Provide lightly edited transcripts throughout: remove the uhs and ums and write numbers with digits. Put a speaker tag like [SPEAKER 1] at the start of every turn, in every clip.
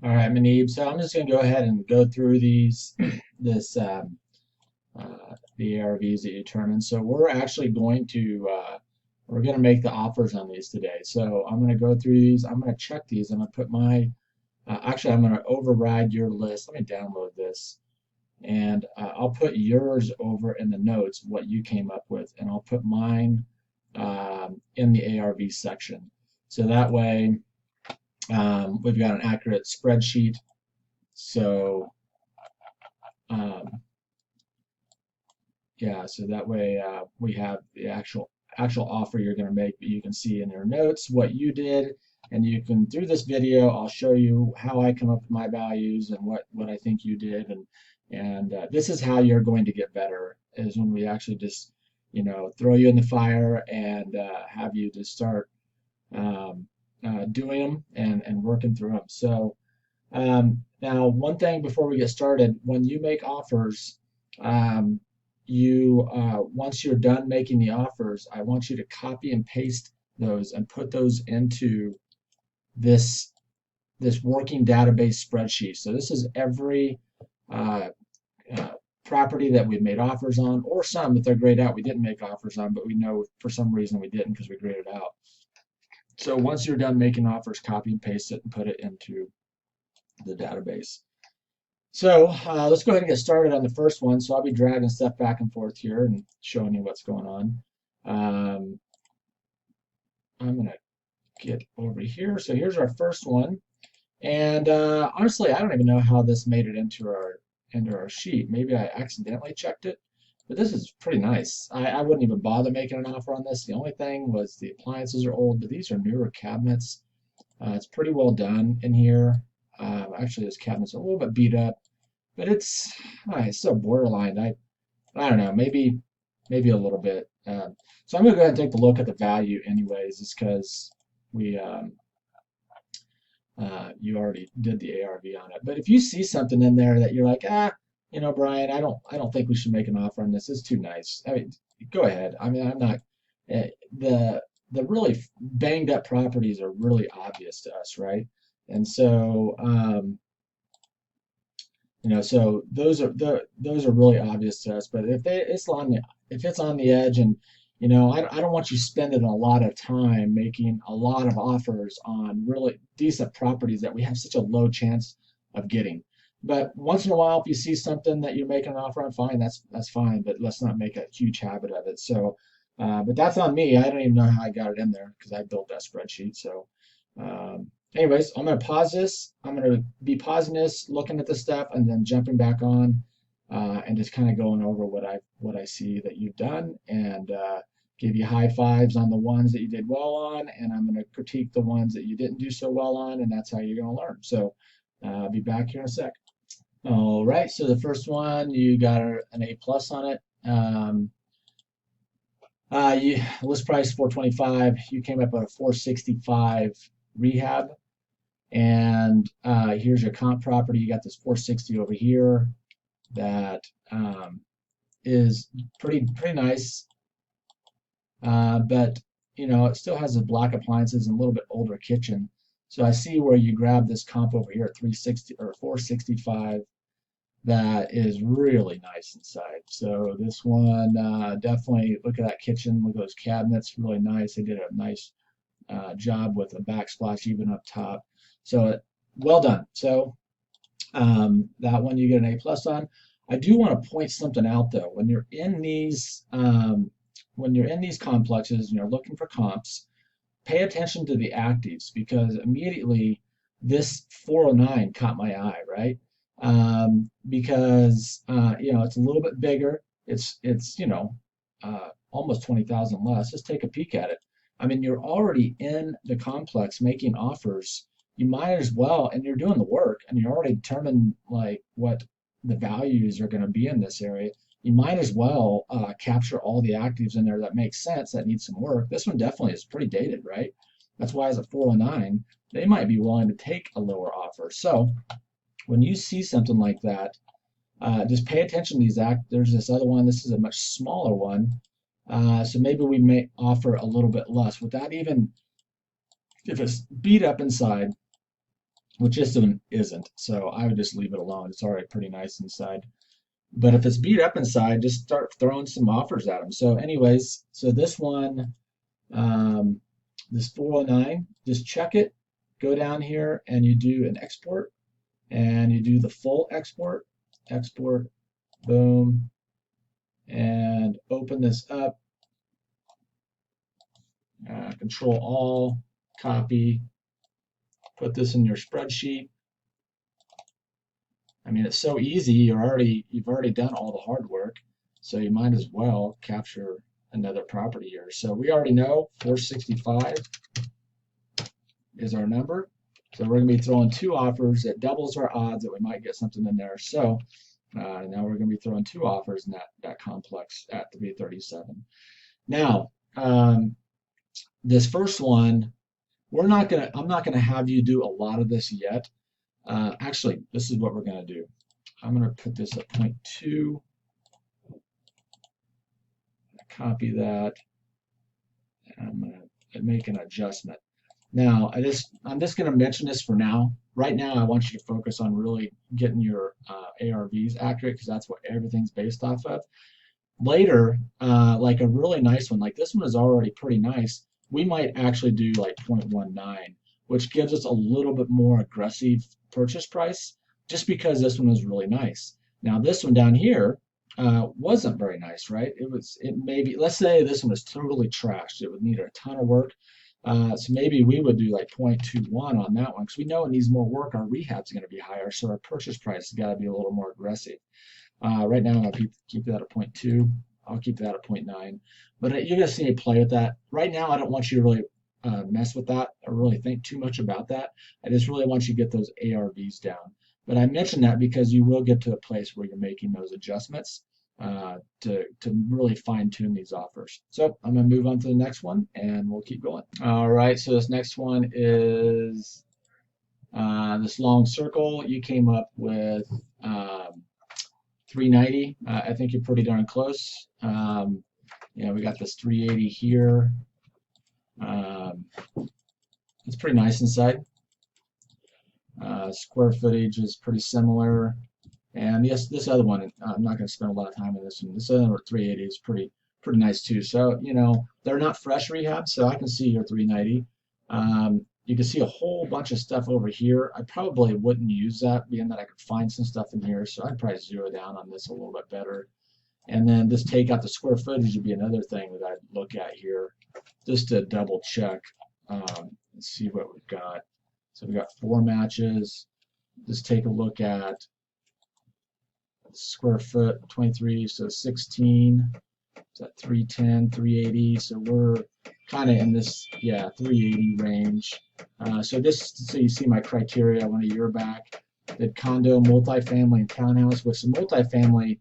[SPEAKER 1] All right, Manib. So I'm just going to go ahead and go through these, the ARVs that you determined. So we're actually we're going to make the offers on these today. So I'm going to go through these. I'm going to check these. I'm going to put actually, I'm going to override your list. Let me download this. And I'll put yours over in the notes, what you came up with, and I'll put mine in the ARV section. So that way, we've got an accurate spreadsheet. So um, yeah, so that way we have the actual offer you're going to make, but you can see in your notes what you did, and you can through this video I'll show you how I come up with my values and what I think you did, and this is how you're going to get better is when we actually just throw you in the fire and have you just start um, doing them and working through them. So now, one thing before we get started, when you make offers, um, once you're done making the offers, I want you to copy and paste those and put those into this this working database spreadsheet. So this is every uh, uh, property that we've made offers on, or some that they're grayed out we didn't make offers on, but we know for some reason we didn't because we graded out. So once you're done making offers, copy and paste it and put it into the database. So let's go ahead and get started on the first one. So I'll be dragging stuff back and forth here and showing you what's going on. Um, I'm going to get over here. So here's our first one. And honestly, I don't even know how this made it into our sheet. Maybe I accidentally checked it, but this is pretty nice. I wouldn't even bother making an offer on this. The only thing was the appliances are old, but these are newer cabinets. It's pretty well done in here. Actually, this cabinet's a little bit beat up, but it's still borderline. I don't know, maybe a little bit. So I'm gonna go ahead and take a look at the value anyways, just because we you already did the ARV on it. But if you see something in there that you're like, Brian, I don't think we should make an offer on this. It's too nice. I mean, go ahead. I mean, I'm not the really banged up properties are really obvious to us, right? And so so those are really obvious to us. But if it's on the edge, and I don't want you spending a lot of time making a lot of offers on really decent properties that we have such a low chance of getting. But once in a while, if you see something that you're making an offer on, fine, that's fine. But let's not make a huge habit of it. So, but that's on me. I don't even know how I got it in there because I built that spreadsheet. So. Anyways, I'm going to pause this. I'm going to be pausing this, looking at the stuff, and then jumping back on and just kind of going over what I see that you've done, and give you high fives on the ones that you did well on, and I'm going to critique the ones that you didn't do so well on, and that's how you're going to learn. So I'll be back here in a sec. All right, so the first one, you got an A plus on it. List price 425. You came up with a 465 rehab. And here's your comp property. You got this 460 over here that is pretty nice, but it still has the black appliances and a little bit older kitchen. So I see where you grab this comp over here at 360 or 465 that is really nice inside. So this one, definitely look at that kitchen, look at those cabinets, really nice. They did a nice job with a backsplash even up top. So well done. So that one you get an A plus on. I do want to point something out though. When you're in these complexes and you're looking for comps, pay attention to the actives, because immediately this 409 caught my eye, right? Because it's a little bit bigger. It's almost 20,000 less. Just take a peek at it. I mean, you're already in the complex making offers. You might as well, and you're doing the work, and you already determined like what the values are going to be in this area. You might as well capture all the actives in there that make sense, that need some work. This one definitely is pretty dated, right? That's why it's a 409. They might be willing to take a lower offer. So when you see something like that, just pay attention to these There's this other one. This is a much smaller one. So maybe we may offer a little bit less without even, if it's beat up inside, which this one isn't. So I would just leave it alone. It's already pretty nice inside. But if it's beat up inside, just start throwing some offers at them. So anyways, so this one, um, this 409, just check it, go down here and you do an export and you do the full export, export, boom, and open this up, control all, copy, put this in your spreadsheet. I mean, it's so easy. You've already done all the hard work, so you might as well capture another property here. So we already know 465 is our number. So we're going to be throwing two offers. It doubles our odds that we might get something in there. So now we're going to be throwing two offers in that complex at 337. Now, this first one, I'm not gonna have you do a lot of this yet. Actually, this is what we're gonna do. I'm gonna put this at 0.2. Copy that. I'm gonna make an adjustment. Now, I'm just gonna mention this for now. Right now, I want you to focus on really getting your ARVs accurate because that's what everything's based off of. Later, like a really nice one, like this one is already pretty nice. We might actually do like 0.19, which gives us a little bit more aggressive purchase price just because this one was really nice. Now this one down here wasn't very nice, right? It maybe, let's say this one was totally trashed. It would need a ton of work. So maybe we would do like 0.21 on that one because we know it needs more work. Our rehab's going to be higher, so our purchase price has got to be a little more aggressive. Right now, I'm going to keep that at 0.2. I'll keep that at 0.9. But you're going to see me play with that. Right now, I don't want you to really mess with that or really think too much about that. I just really want you to get those ARVs down. But I mention that because you will get to a place where you're making those adjustments to really fine tune these offers. So I'm going to move on to the next one and we'll keep going. All right, so this next one is this long circle. You came up with 390. I think you're pretty darn close. We got this 380 here. It's pretty nice inside. Square footage is pretty similar. And yes, this other one, I'm not going to spend a lot of time on this one. This other 380 is pretty nice too. So, they're not fresh rehab, so I can see your 390. You can see a whole bunch of stuff over here. I probably wouldn't use that, being that I could find some stuff in here. So I'd probably zero down on this a little bit better. And then just take out the square footage would be another thing that I'd look at here, just to double check and see what we've got. So we've got 4 matches. Just take a look at square foot, 23, so 16. It's at 310, 380. So we're kind of in this, 380 range. So just so you see my criteria, I went a year back. Did condo, multifamily, and townhouse. With some multifamily,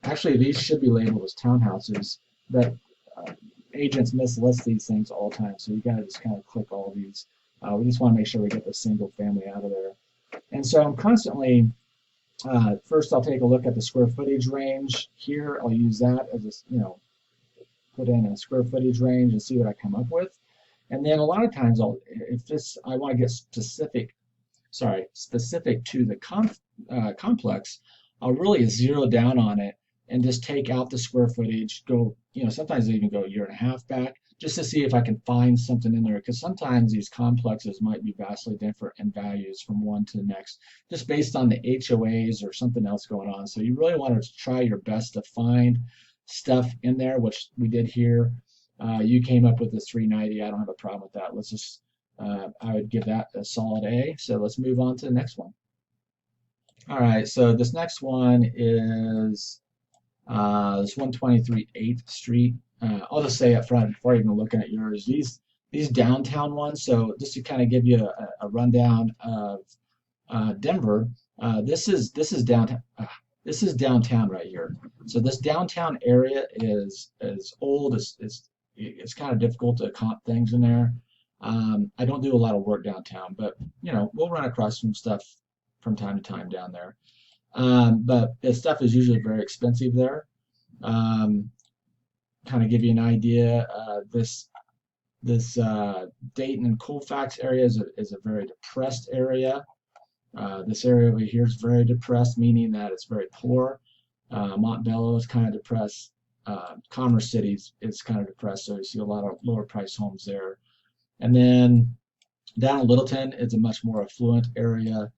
[SPEAKER 1] actually these should be labeled as townhouses, but agents mislist these things all the time. So you gotta just kind of click all these. We just want to make sure we get the single family out of there. And so I'm constantly, first I'll take a look at the square footage range here. I'll use that as a, put in a square footage range and see what I come up with. And then a lot of times I want to get specific to the complex, I'll really zero down on it and just take out the square footage, go, sometimes I even go a year and a half back just to see if I can find something in there. Because sometimes these complexes might be vastly different in values from one to the next, just based on the HOAs or something else going on. So you really want to try your best to find stuff in there, which we did here. You came up with this 390. I don't have a problem with that. Let's just, I would give that a solid A. So let's move on to the next one. All right, so this next one is this 123 8th Street. I'll just say up front before even looking at yours, these downtown ones. So just to kind of give you a rundown of Denver, this is downtown. This is downtown right here. So this downtown area is old. It's kind of difficult to comp things in there. I don't do a lot of work downtown, but we'll run across some stuff from time to time down there. But the stuff is usually very expensive there. Kind of give you an idea, this Dayton and Colfax area is a very depressed area. This area over here is very depressed, meaning that it's very poor. Montbello is kind of depressed. Commerce City is kind of depressed, so you see a lot of lower price homes there. And then down in Littleton, it's a much more affluent area.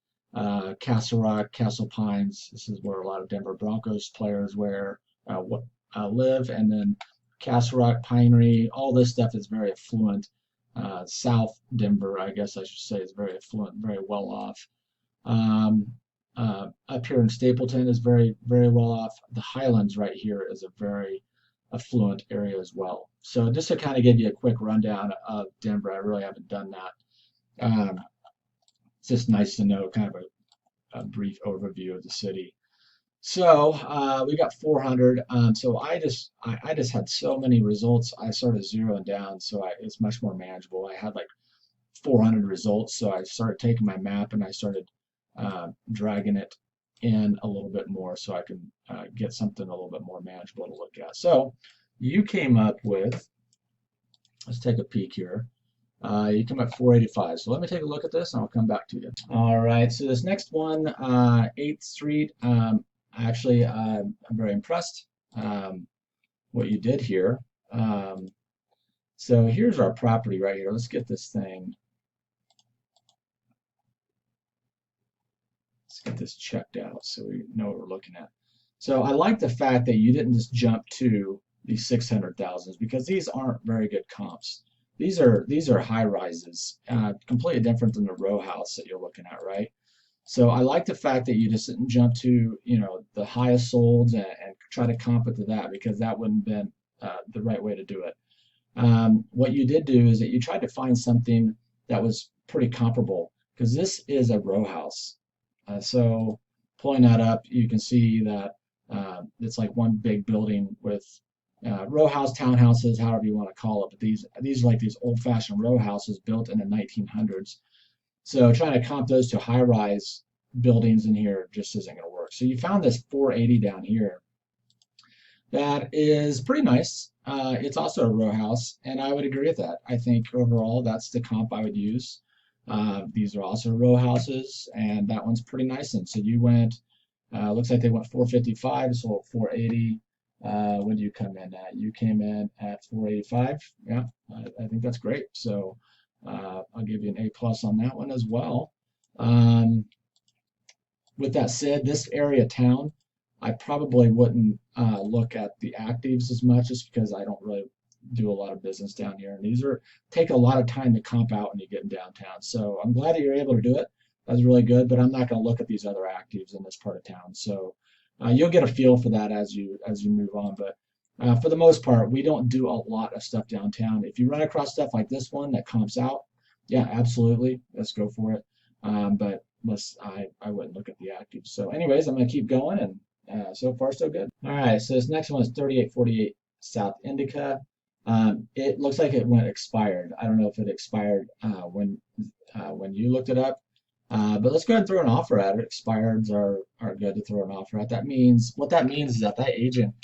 [SPEAKER 1] Castle Rock, Castle Pines, this is where a lot of Denver Broncos players live. And then Castle Rock, Pinery, all this stuff is very affluent. South Denver, I guess I should say, is very affluent, very well off. Up here in Stapleton is very, very well off. The Highlands right here is a very affluent area as well. So just to kind of give you a quick rundown of Denver, I really haven't done that. It's just nice to know kind of a brief overview of the city. So we got 400. So I just had so many results. I started zeroing down, so it's much more manageable. I had like 400 results, so I started taking my map and I started dragging it in a little bit more so I can get something a little bit more manageable to look at. So you came up with, let's take a peek here. You come up 485. So let me take a look at this and I'll come back to you. All right, so this next one, 8th Street, actually, I'm very impressed what you did here. So here's our property right here. Let's get this thing. Let's get this checked out so we know what we're looking at. So I like the fact that you didn't just jump to these 600,000s because these aren't very good comps. These are high rises, completely different than the row house that you're looking at, right? So I like the fact that you just didn't jump to, the highest solds and try to comp it to that because that wouldn't have been the right way to do it. What you did do is that you tried to find something that was pretty comparable because this is a row house. So pulling that up, you can see that it's like one big building with row house, townhouses, however you want to call it. But these are like these old-fashioned row houses built in the 1900s. So trying to comp those to high-rise buildings in here just isn't going to work. So you found this 480 down here. That is pretty nice. It's also a row house, and I would agree with that. I think overall that's the comp I would use. These are also row houses, and that one's pretty nice. And so you went, looks like they went 455, so 480. What did you come in at? You came in at 485. Yeah, I think that's great. So I'll give you an A plus on that one as well. With that said, this area town, I probably wouldn't look at the actives as much just because I don't really do a lot of business down here. And these take a lot of time to comp out when you get in downtown. So I'm glad that you're able to do it. That's really good, but I'm not going to look at these other actives in this part of town. So you'll get a feel for that as you move on. But for the most part, we don't do a lot of stuff downtown. If you run across stuff like this one that comps out, yeah, absolutely, let's go for it. But I wouldn't look at the actives. So anyways, I'm going to keep going, and so far so good. All right, so this next one is 3848 South Indica. It looks like it went expired. I don't know if it expired when you looked it up. But let's go ahead and throw an offer at it. Expireds are good to throw an offer at. What that means is that agent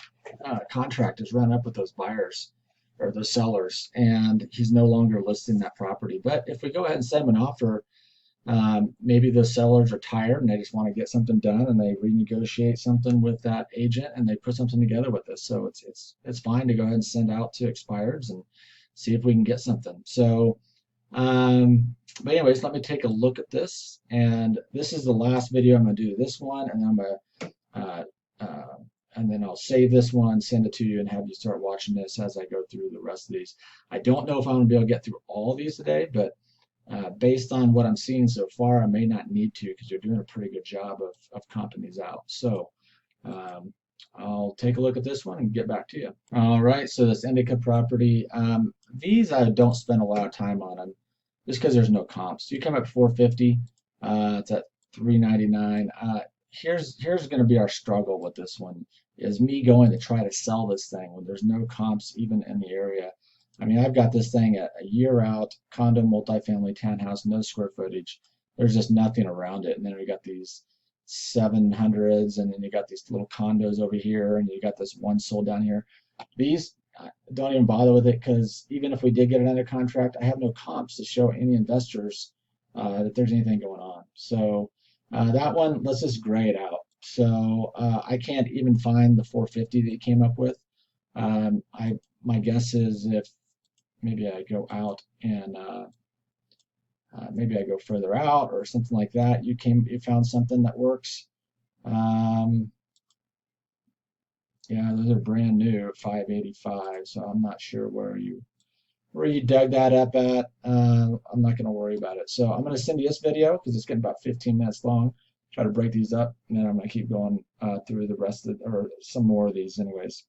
[SPEAKER 1] contract is run up with those buyers or those sellers, and he's no longer listing that property. But if we go ahead and send him an offer, maybe the sellers are tired and they just want to get something done, and they renegotiate something with that agent, and they put something together with us. So it's fine to go ahead and send out to expireds and see if we can get something. So. But anyways, let me take a look at this, and this is the last video. I'm going to do this one, and then I'm going to and then I'll save this one, send it to you, and have you start watching this as I go through the rest of these. I don't know if I'm going to be able to get through all of these today, but based on what I'm seeing so far, I may not need to because you're doing a pretty good job of comping these out. So I'll take a look at this one and get back to you. All right, so this Indica property, these I don't spend a lot of time on them just because there's no comps. So you come up 450, it's at 399. Here's going to be our struggle with this one, is me going to try to sell this thing when there's no comps even in the area. I mean, I've got this thing at a year out, condo, multifamily, townhouse, no square footage. There's just nothing around it. And then we got these 700s, and then you got these little condos over here, and you got this one sold down here. These, don't even bother with it, because even if we did get it under contract, I have no comps to show any investors that there's anything going on. So That one, let's just gray it out. So I can't even find the 450 that you came up with. My guess is if maybe I go out and maybe I go further out or something like that. You found something that works. Um, yeah, those are brand new at 585. So I'm not sure where you dug that up at. I'm not going to worry about it. So I'm going to send you this video because it's getting about 15 minutes long. Try to break these up, and then I'm going to keep going through the rest of, or some more of these anyways.